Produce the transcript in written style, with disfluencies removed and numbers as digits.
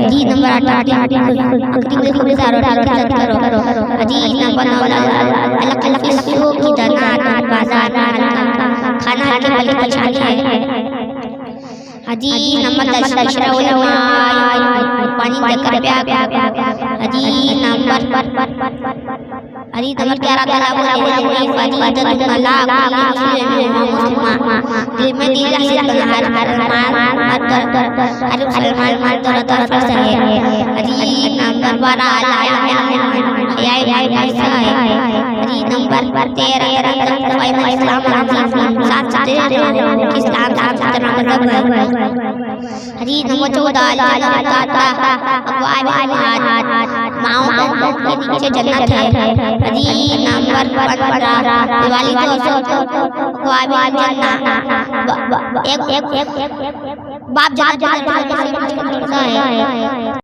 حدیث نمبر 8 خبردار اور عزت کرو حدیث نمبر 9 الگ فیصلوں کی دنات بازار کھانا کے پلے پچھانی ہے حدیث نمبر 10 اشرا علماء پانی دے کر پیا حدیث نمبر 11 کلام فضیلت الملاک مسلم میں دل سے ہر مسلمان مرد اور طرف سے ہے حدیث نمبر 12 حدیث نمبر 13 اسلام مذہب ہے حدیث نمبر 14 معاون کے نیچے جنت ہے حدیث نمبر 15 دیوالی ایک باپ جان